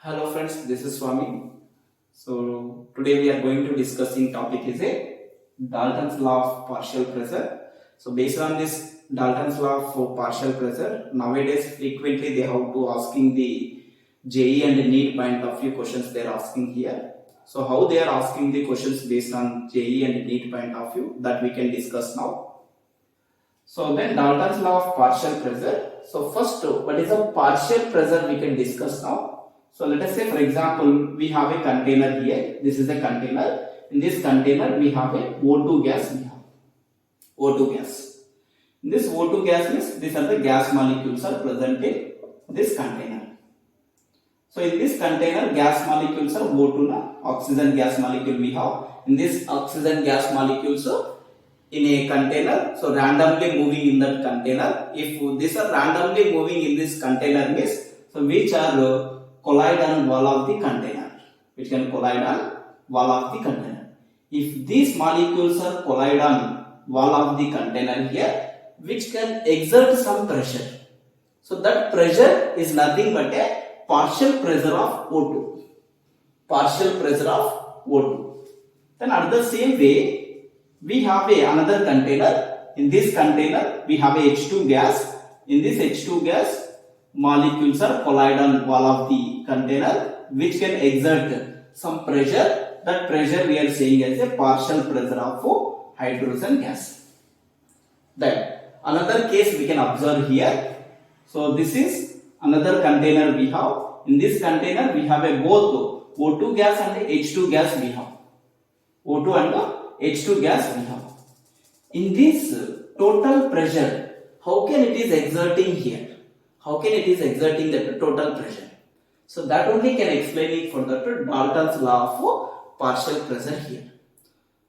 Hello friends, this is Swami. So today we are going to discussing topic is a Dalton's law of partial pressure. So based on this Dalton's law of partial pressure, nowadays frequently they have to asking the JE and NEET point of view questions they are asking here. So how they are asking the questions based on JE and NEET point of view, that we can discuss now. So then Dalton's law of partial pressure. So first, what is a partial pressure we can discuss now. So let us say, for example, we have a container here. This is a container. In this container, we have a O2 gas. We have O2 gas. In this O2 gas means these are the gas molecules are present in this container. So in this container, gas molecules are O2 na oxygen gas molecule we have. In this oxygen gas molecules in a container, so randomly moving in that container. If these are randomly moving in this container means, so which are collide on wall of the container, which can collide on wall of the container. If these molecules are collide on wall of the container here, which can exert some pressure. So that pressure is nothing but a partial pressure of O2. Partial pressure of O2. Then at the same way, we have another container. In this container, we have a H2 gas. In this H2 gas, molecules are collide on wall of the container, which can exert some pressure. That pressure we are saying as a partial pressure of hydrogen gas. Then another case we can observe here. So this is another container we have. In this container we have a both O2 gas and H2 gas we have. O2 and H2 gas we have. In this total pressure, how can it is exerting here? How can it is exerting the total pressure? So that only can explain it for the Dalton's law of partial pressure here,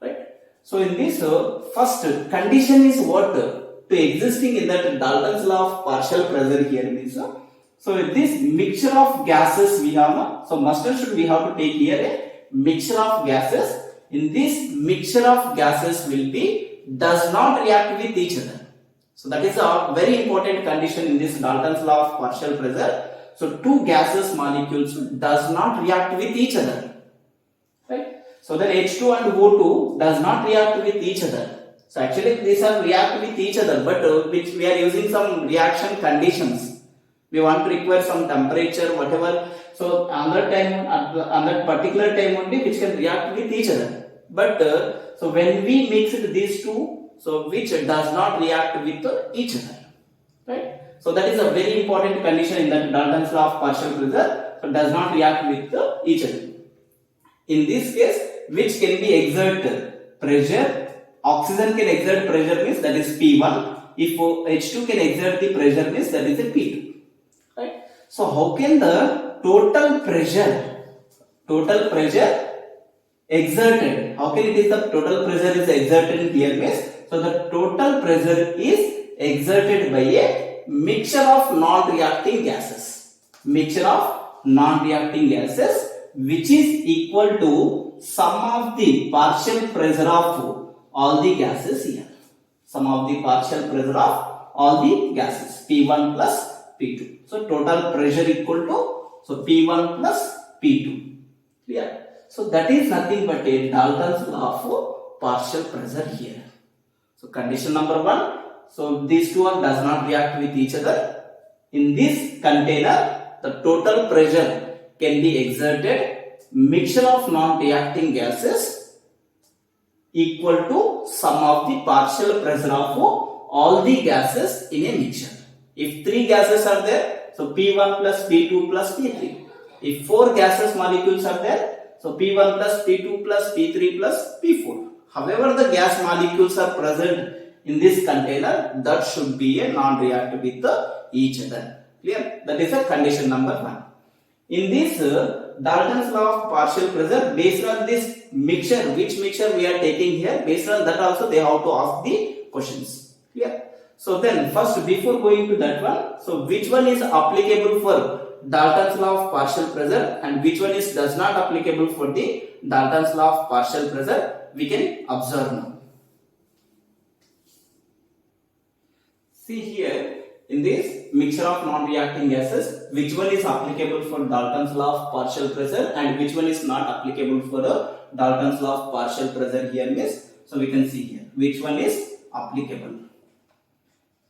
right? So in this first condition is what to existing in that Dalton's law of partial pressure here means. So this mixture of gases we have, so must and should we have to take here a mixture of gases. In this mixture of gases will be does not react with each other. So that is a very important condition in this Dalton's law of partial pressure. So two gases molecules does not react with each other, right? So then H2 and O2 does not react with each other. So actually these are react with each other, but which we are using some reaction conditions. We want to require some temperature, whatever. So another time, on that particular time only, which can react with each other. But so when we mix these two, so which does not react with each other, right? So that is a very important condition in that Dalton's law of partial pressure. So does not react with each other. In this case, which can be exert pressure, oxygen can exert pressure means that is P1. If H2 can exert the pressure means that is a P2, right? So how can the total pressure exerted, how can it is the total pressure is exerted here means, so the total pressure is exerted by a mixture of non-reacting gases. Mixture of non-reacting gases which is equal to sum of the partial pressure of all the gases here. Sum of the partial pressure of all the gases. P1 plus P2. So total pressure equal to, so P1 plus P2. Clear? So that is nothing but a Dalton's law of partial pressure here. So condition number 1, so these two does not react with each other. In this container, the total pressure can be exerted mixture of non-reacting gases equal to sum of the partial pressure of all the gases in a mixture. If 3 gases are there, so P1 plus P2 plus P3. If 4 gases molecules are there, so P1 plus P2 plus P3 plus P4. However, the gas molecules are present in this container, that should be a non-reactive with each other. Clear? That is a condition number 1. In this Dalton's law of partial pressure, based on this mixture, which mixture we are taking here, based on that also they have to ask the questions. Clear? So then first, before going to that one, so which one is applicable for Dalton's law of partial pressure and which one is does not applicable for the Dalton's law of partial pressure, we can observe now. See here in this mixture of non-reacting gases, which one is applicable for Dalton's law of partial pressure and which one is not applicable for the Dalton's law of partial pressure here means, so we can see here which one is applicable,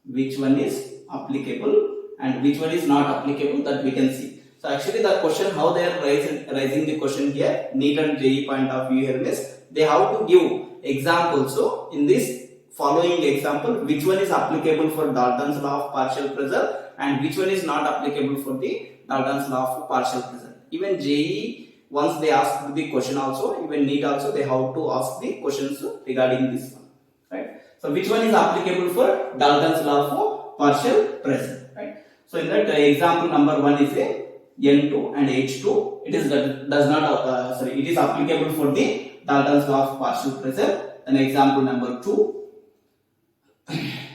which one is applicable and which one is not applicable, that we can see. So actually the question, how they are raising the question here, NEET and JEE point of view here is, they have to give example. So in this following example, which one is applicable for Dalton's law of partial pressure and which one is not applicable for the Dalton's law of partial pressure. Even JEE, once they ask the question also, even NEET also, they have to ask the questions regarding this one, right? So which one is applicable for Dalton's law of partial pressure, right? So in that example number 1 is a N2 and H2. It is does not it is applicable for the Dalton's law of partial pressure. Then example number 2,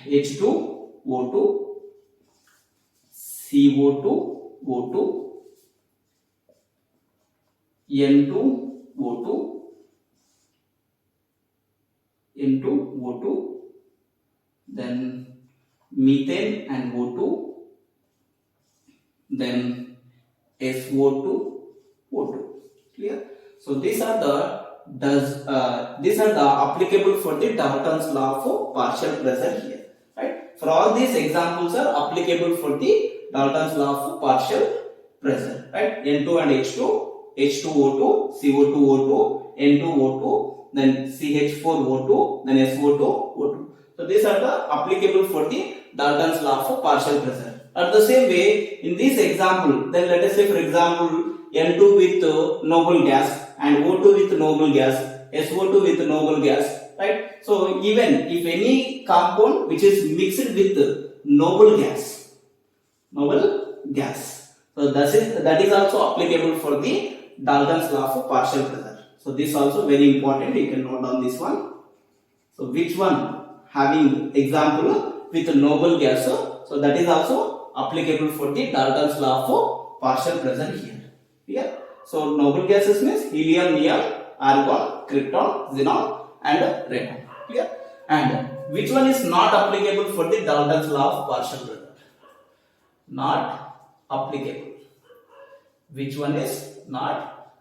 H2O2, CO2O2, N2O2, N2O2, then methane and O2, then SO2, O2. Clear? So these are the applicable for the Dalton's law of partial pressure here, right? For all these examples are applicable for the Dalton's law of partial pressure, right? N2 and H2, H2O2, CO2O2, N2O2, then CH4O2, then SO2O2. So these are the applicable for the Dalton's law of partial pressure. At the same way, in this example, then let us say for example N2 with noble gas and O2 with noble gas, SO2 with noble gas, right? So even if any compound which is mixed with noble gas, so that is also applicable for the Dalton's law of partial pressure. So this also very important, you can note down this one. So which one having example with noble gas, so that is also applicable for the Dalton's law of partial pressure here. Clear? So noble gases means helium, neon, argon, krypton, xenon and radon. Clear? And which one is not applicable for the Dalton's law of partial pressure? Not applicable. Which one is not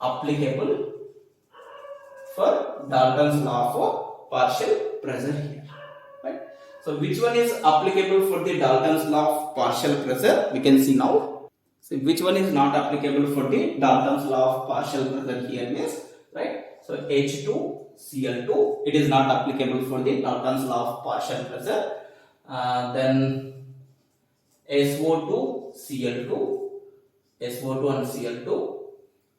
applicable for Dalton's law of partial pressure here? Right? So which one is applicable for the Dalton's law of partial pressure? We can see now. So which one is not applicable for the Dalton's law of partial pressure here means, right? So H2Cl2, it is not applicable for the Dalton's law of partial pressure. Then SO2Cl2, SO2 and Cl2,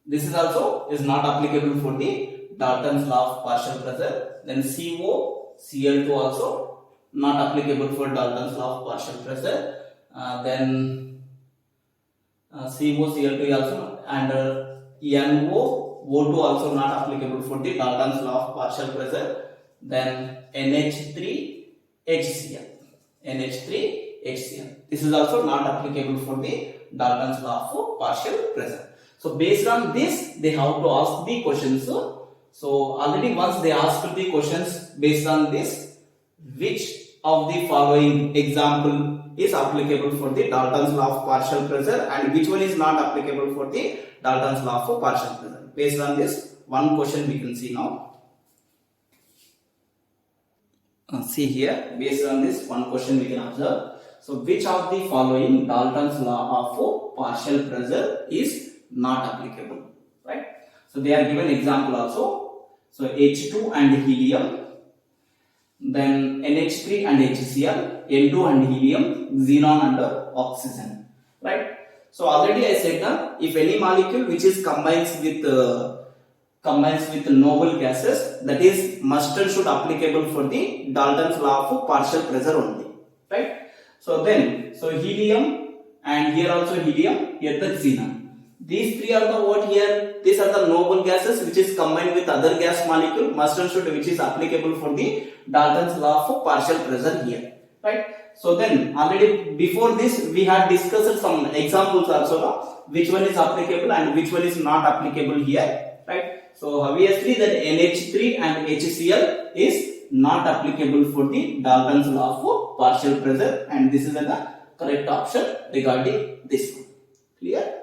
this is also is not applicable for the Dalton's law of partial pressure. Then COCl2 also not applicable for Dalton's law of partial pressure. Then COCl2 also, and NOO2 also not applicable for the Dalton's law of partial pressure. Then NH3HCl, this is also not applicable for the Dalton's law of partial pressure. So based on this, they have to ask the questions. So already once they asked the questions based on this, which of the following example is applicable for the Dalton's law of partial pressure and which one is not applicable for the Dalton's law of partial pressure. Based on this one question we can see now. See here, based on this one question we can observe. So which of the following Dalton's law of partial pressure is not applicable, right? So they are given example also. So H2 and helium, then NH3 and HCl, N2 and helium, xenon and oxygen, right? So already I said that if any molecule which is combines with noble gases, that is must and should applicable for the Dalton's law of partial pressure only, right? So then, so helium and here also helium, here the xenon. These three are the what here? These are the noble gases which is combined with other gas molecule, must and should, which is applicable for the Dalton's law of partial pressure here, right? So then already before this we had discussed some examples also, which one is applicable and which one is not applicable here, right? So obviously that NH3 and HCl is not applicable for the Dalton's law of partial pressure, and this is the correct option regarding this one. Clear?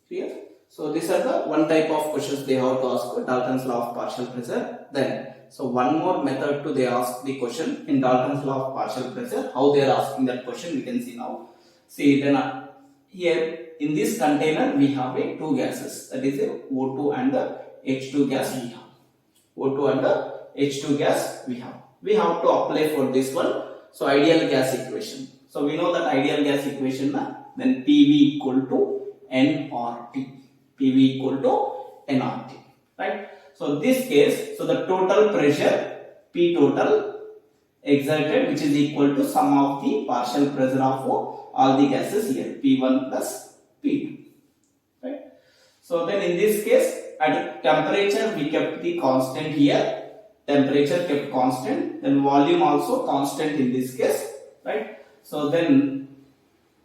Clear? So these are the one type of questions they have to ask for Dalton's law of partial pressure. Then, so one more method to they ask the question in Dalton's law of partial pressure. How they are asking that question we can see now. See then here in this container we have a two gases, that is a O2 and the H2 gas we have. O2 and the H2 gas we have. We have to apply for this one. So ideal gas equation. So we know that ideal gas equation then PV equal to nRT. PV equal to nRT. Right. So this case, so the total pressure P total exerted, which is equal to sum of the partial pressure of all the gases here, P1 plus P2. Right. So then in this case, at temperature we kept the constant here. Temperature kept constant, then volume also constant in this case, right? So then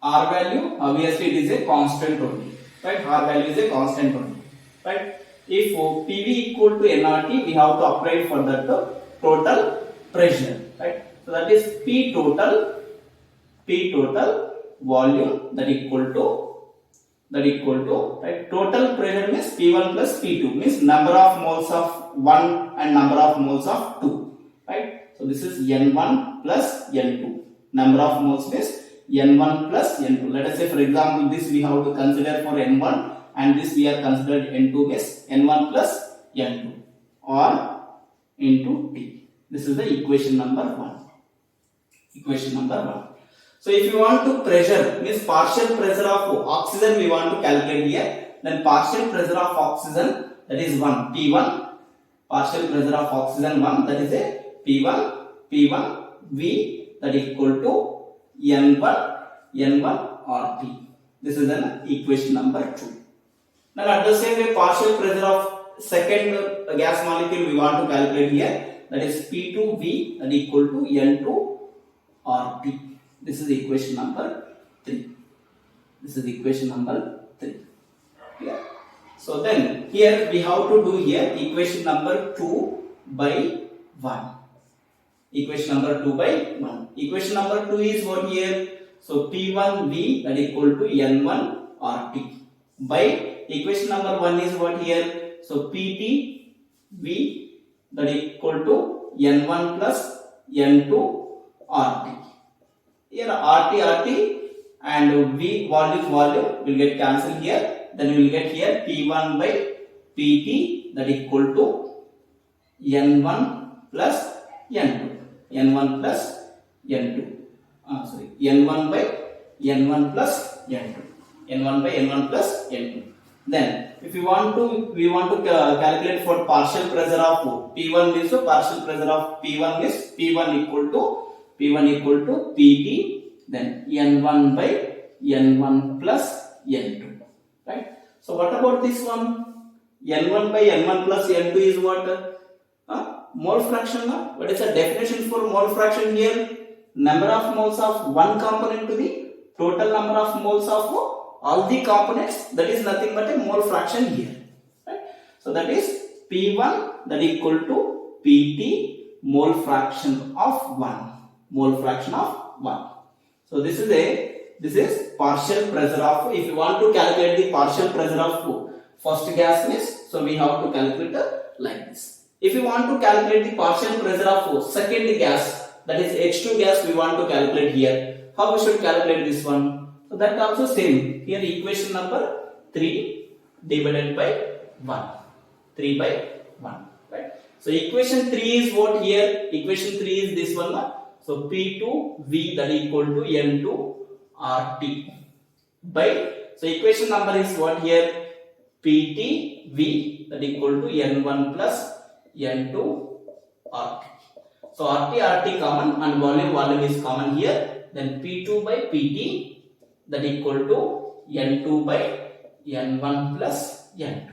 R value, obviously it is a constant only, right? R value is a constant only, right? If PV equal to nRT, we have to apply for that total pressure, right? So that is P total volume that equal to right, total pressure means P1 plus P2 means number of moles of 1 and number of moles of 2, right? So this is N1 plus N2. Number of moles means N1 plus N2. Let us say for example this we have to consider for N1 and this we are considered N2 means N1 plus N2 or into T. This is the equation number 1. Equation number 1. So if you want to pressure means partial pressure of oxygen we want to calculate here, then partial pressure of oxygen, that is 1 P1, partial pressure of oxygen 1, that is a P1 V, that is equal to N1 or P. This is an equation number 2. Now at the same way partial pressure of second gas molecule we want to calculate here, that is P2V, that is equal to N2 or P. This is equation number 3. This is equation number 3. Yeah. So then here we have to do here equation number 2 by 1. Equation number 2 by 1. Equation number 2 is what here? So P1V, that is equal to N1 RT. By equation number 1 is what here? So PTV, that is equal to N1 plus N2 RT. Here RT and V volume will get cancelled here. Then we will get here P1 by PT, that is equal to N1 plus N2. N1 plus N2. N1 by N1 plus N2. N1 by N1 plus N2. Then if we want to calculate for partial pressure of P1 means so partial pressure of P1 is P1 equal to PT, then N1 by N1 plus N2, right? So what about this one? N1 by N1 plus N2 is what? Mole fraction. What is the definition for mole fraction here? Number of moles of one component to the total number of moles of all the components. That is nothing but a mole fraction here, right? So that is P1, that is equal to PT mole fraction of 1. Mole fraction of 1. So this is partial pressure of, if you want to calculate the partial pressure of first gas means, so we have to calculate like this. If you want to calculate the partial pressure of second gas, that is H2 gas, we want to calculate here. How we should calculate this one? So that also same. Here equation number 3 divided by 1. 3 by 1. Right? So equation 3 is what here? Equation 3 is this one. So P2V, that is equal to N2 RT by, so equation number is what here? PTV, that is equal to N1 plus N2 RT. So RT common and volume is common here. Then P2 by PT, that is equal to N2 by N1 plus N2.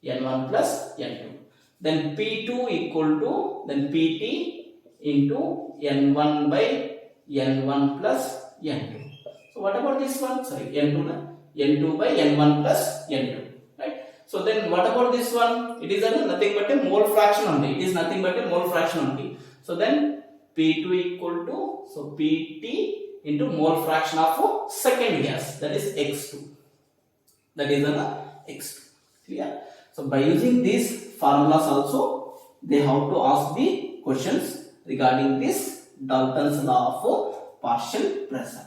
N1 plus N2. Then P2 equal to, then PT into N1 by N1 plus N2. So what about this one? Sorry, N2 by N1 plus N2. Right? So then what about this one? It is nothing but a mole fraction only. It is nothing but a mole fraction only. So then P2 equal to, so Pt into mole fraction of second gas, that is X2. That is an X2. Clear? So by using these formulas also, they have to ask the questions regarding this Dalton's law of partial pressure.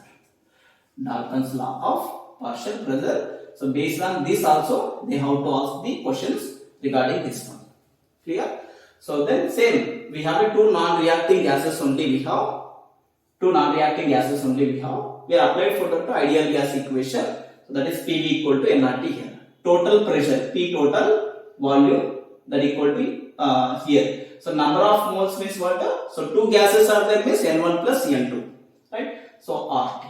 Dalton's law of partial pressure. So based on this also, they have to ask the questions regarding this one. Clear? So then same, we have two non-reacting gases only we have. Two non-reacting gases only we have. We are applied for the ideal gas equation. So that is PV equal to nRT here. Total pressure, P total, volume, that equal to here. So number of moles means what? So two gases are there means N1 plus N2. Right? So RT.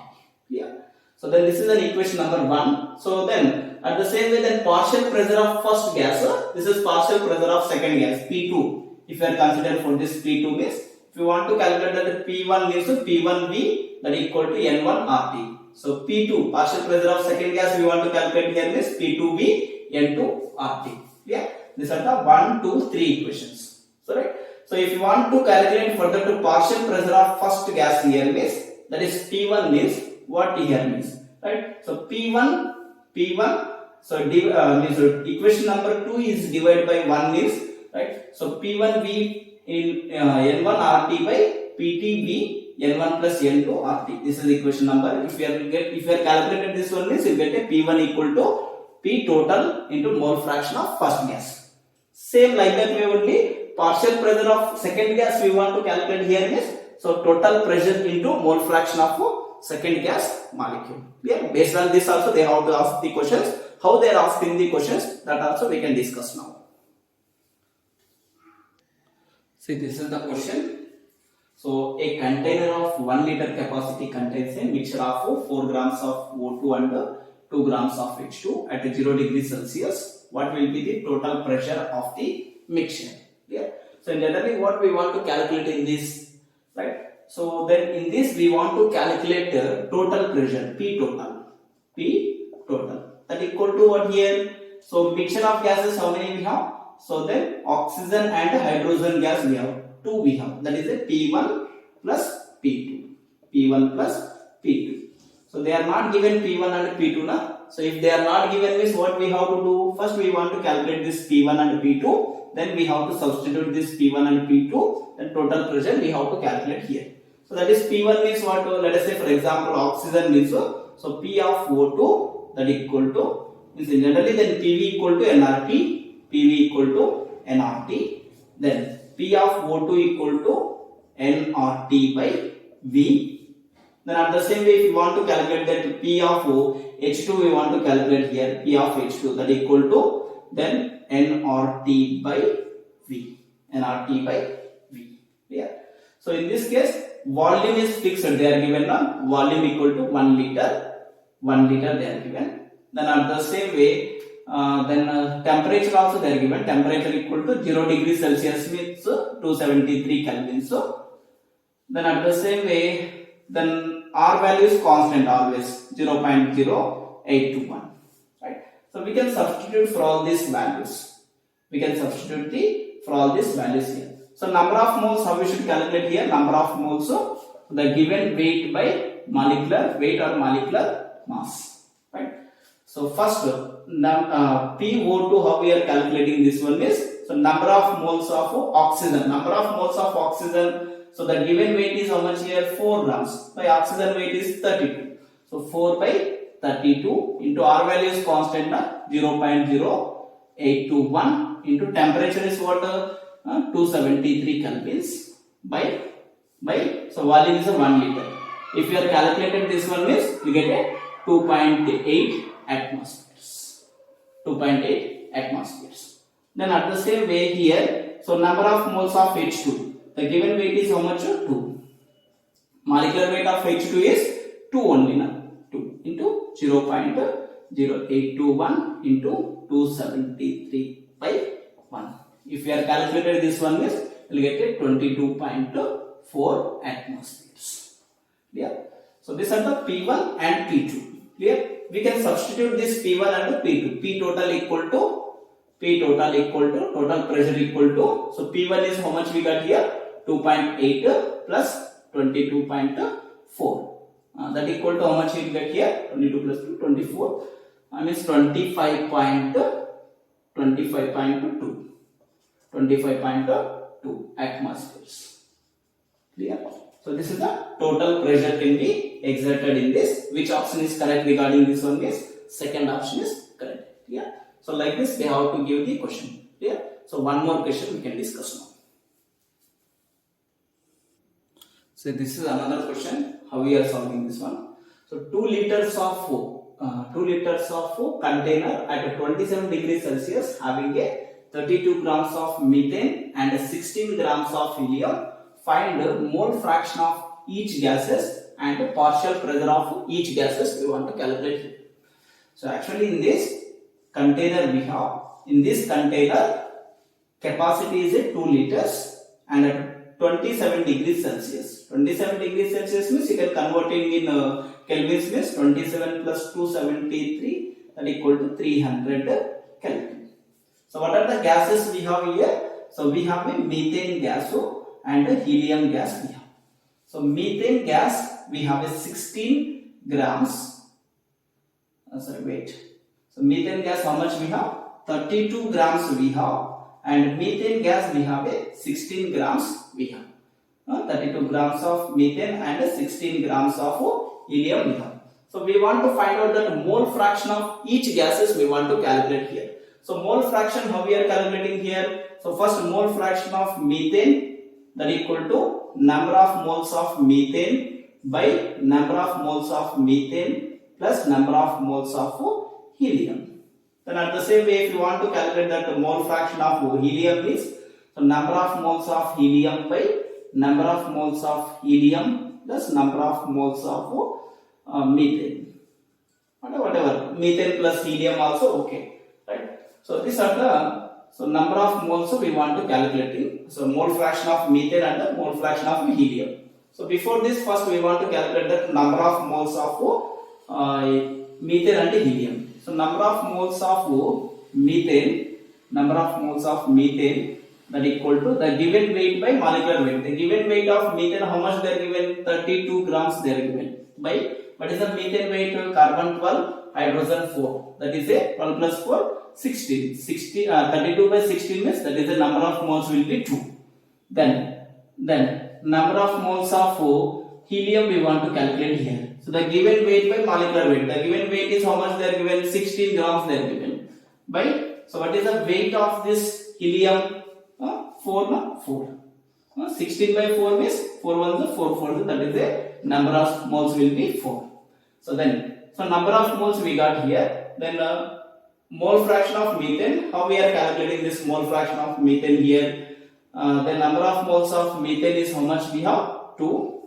Yeah. So then this is an equation number 1. So then at the same way, then partial pressure of first gas, this is partial pressure of second gas, P2. If you are considering for this P2 means, if you want to calculate that P1 means P1V, that equal to N1 RT. So P2, partial pressure of second gas, we want to calculate here means P2V N2 RT. Yeah, these are the 1, 2, 3 equations. So right. So if you want to calculate further to partial pressure of first gas here means, that is P1 means what here means, right? So P1, so means equation number 2 is divided by 1 means, right? So P1V in N1 RT by PTV N1 plus N2 RT. This is equation number. If you are calculated this one means you get a P1 equal to P total into mole fraction of first gas. Same like that way only partial pressure of second gas we want to calculate here means, so total pressure into mole fraction of second gas molecule. Yeah, based on this also they have to ask the questions. How they are asking the questions, that also we can discuss now. See, this is the question. So a container of 1 liter capacity contains a mixture of 4 grams of O2 and 2 grams of H2 at 0 degrees Celsius. What will be the total pressure of the mixture? Yeah. So generally what we want to calculate in this, right? So then in this we want to calculate the total pressure, P total, that equal to what here? So mixture of gases, how many we have? So then oxygen and hydrogen gas we have 2 we have, that is a P1 plus P2, So they are not given P1 and P2 na. So if they are not given means what we have to do? First we want to calculate this P1 and P2, then we have to substitute this P1 and P2, then total pressure we have to calculate here. So that is P1 means what? Let us say for example oxygen means, so P of O2 that equal to, means generally then PV equal to nRT, then P of O2 equal to nRT by V. Then at the same way if you want to calculate that P of H2 we want to calculate here, P of H2 that equal to then nRT by V. Yeah. So in this case volume is fixed, they are given now, volume equal to 1 liter they are given. Then at the same way temperature also they are given, temperature equal to 0 degrees Celsius means 273 Kelvin. So then at the same way then R value is constant always 0.0821, right? So we can substitute for all these values. here. So number of moles, how we should calculate here? Number of moles, so the given weight by molecular weight or molecular mass, right? So first PO2, how we are calculating this one is, so number of moles of oxygen. So the given weight is how much here? 4 grams. By oxygen weight is 32. So 4 by 32 into R value is constant 0.0821 into temperature is what? 273 kelvins by so volume is 1 liter. If you are calculated this one means you get a 2.8 atmospheres. Then at the same way here, so number of moles of H2. The given weight is how much? 2. Molecular weight of H2 is 2 only, 2 into 0.0821 into 273 by 1. If you are calculated this one means you will get a 22.4 atmospheres. Clear? So these are the P1 and P2. Clear? We can substitute this P1 and P2. P total equal to total pressure equal to, so P1 is how much we got here? 2.8 plus 22.4. That equal to how much you get here? 22 plus 2, 24. Means 25.2 atmospheres. Clear? So this is the total pressure can be exerted in this. Which option is correct regarding this one is second option is correct. Clear? So like this they have to give the question. Clear? So one more question we can discuss now. So this is another question. How we are solving this one? So 2 liters of container at 27 degrees Celsius having a 32 grams of methane and 16 grams of helium. Find the mole fraction of each gases and the partial pressure of each gases we want to calculate here. So actually in this container we have, in this container capacity is 2 liters and at 27 degrees Celsius. 27 degrees Celsius means you can convert it in Kelvins means 27 plus 273 that equal to 300 Kelvin. So what are the gases we have here? So we have a methane gas and a helium gas we have. So methane gas we have a 16 grams. So methane gas how much we have? 32 grams we have, and methane gas we have a 16 grams we have. 32 grams of methane and 16 grams of helium we have. So we want to find out that mole fraction of each gases we want to calculate here. So mole fraction how we are calculating here? So first mole fraction of methane that equal to number of moles of methane by number of moles of methane plus number of moles of helium. Then at the same way if you want to calculate that mole fraction of helium is, so number of moles of helium by number of moles of helium plus number of moles of methane. Whatever, methane plus helium also okay, right? So these are the number of moles we want to calculate. So mole fraction of methane and the mole fraction of helium. So before this first we want to calculate the number of moles of methane and helium. So number of moles of methane that equal to the given weight by molecular weight. The given weight of methane how much they are given? 32 grams they are given by what is the methane weight? Carbon 12, hydrogen 4. That is a 12 plus 4 16. 32 by 16 means that is the number of moles will be 2. Then number of moles of helium we want to calculate here. So the given weight by molecular weight. The given weight is how much they are given? 16 grams they are given by. So what is the weight of this helium? 4. 16 by 4 means 4 ones are 4 4. That is the number of moles will be 4. So number of moles we got here. Then mole fraction of methane. How we are calculating this mole fraction of methane here? The number of moles of methane is how much we have? 2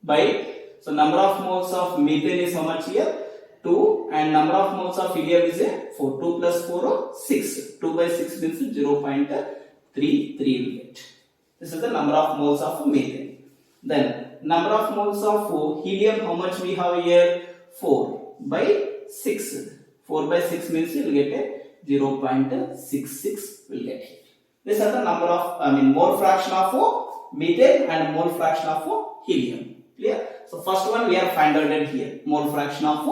by. So number of moles of methane is how much here? 2, and number of moles of helium is 4. 2 plus 4 6. 2 by 6 means 0.33 will get. This is the number of moles of methane. Then number of moles of helium how much we have here? 4 by 6. 4 by 6 means you will get a 0.66 will get here. These are the number of mole fraction of methane and mole fraction of helium. Clear? So first one we are find out here, mole fraction of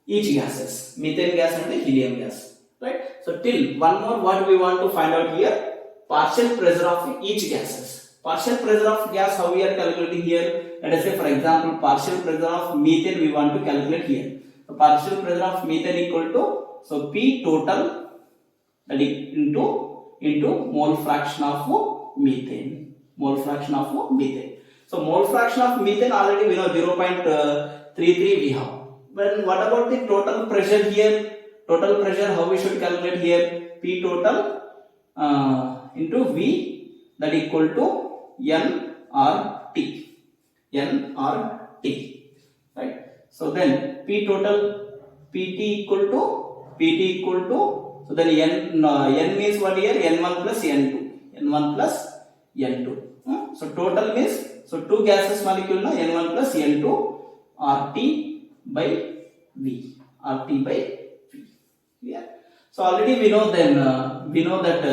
each gases, methane gas and the helium gas, right? So till one more what we want to find out here, partial pressure of each gases. Partial pressure of gas how we are calculating here? Let us say for example partial pressure of methane we want to calculate here. So partial pressure of methane equal to P total that is into mole fraction of methane. Mole fraction of methane. So mole fraction of methane already we know 0.33 we have. But what about the total pressure here? Total pressure how we should calculate here? P total into V that equal to nRT. nRT, right? So then P total PT equal to so then n means what here? N1 plus N2. N1 plus N2. So total means so two gases molecule na N1 plus N2 RT by V. RT by V. Yeah. So already we know then we know that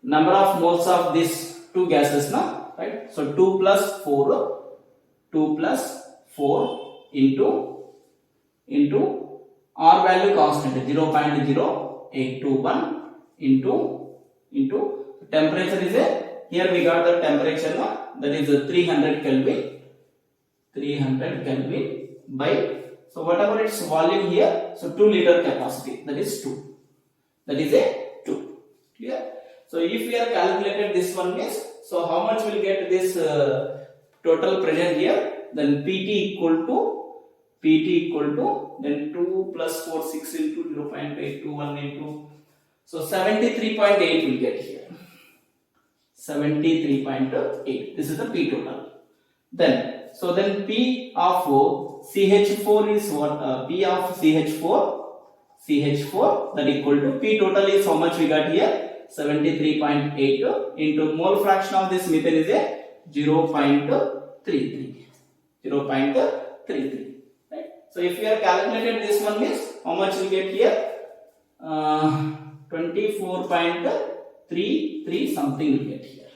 number of moles of this two gases now, right? So 2 plus 4 into R value constant 0.0821 into temperature is a, here we got the temperature now, that is 300 Kelvin by, so whatever its volume here, so 2 liter capacity, that is 2, that is a 2, clear? So if we are calculated this one means, so how much will get this total pressure here, then PT equal to then 2 plus 4 6 into 0.821 into, so 73.8 will get here, 73.8, this is the P total. Then so then P of CH4 is what, P of CH4 that equal to P total is how much we got here, 73.8 into mole fraction of this methane is a 0.33, right? So if you are calculated this one means how much we get here, 24.33 something will get here,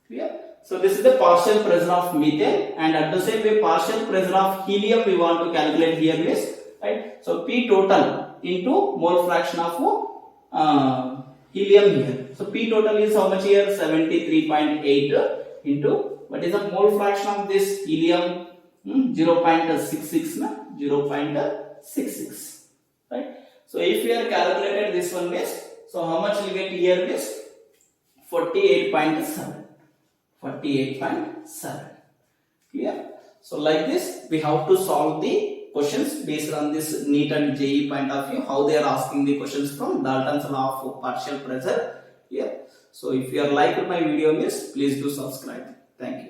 clear? So this is the partial pressure of methane, and at the same way partial pressure of helium we want to calculate here means, right? So P total into mole fraction of helium here. So P total is how much here, 73.8 into what is the mole fraction of this helium, 0.66 na, 0.66, right? So if we are calculated this one means, so how much we get here is 48.7, clear? So like this we have to solve the questions based on this NEET and JEE point of view, how they are asking the questions from Dalton's law of partial pressure. Yeah. So if you are liked my video means, please do subscribe. Thank you.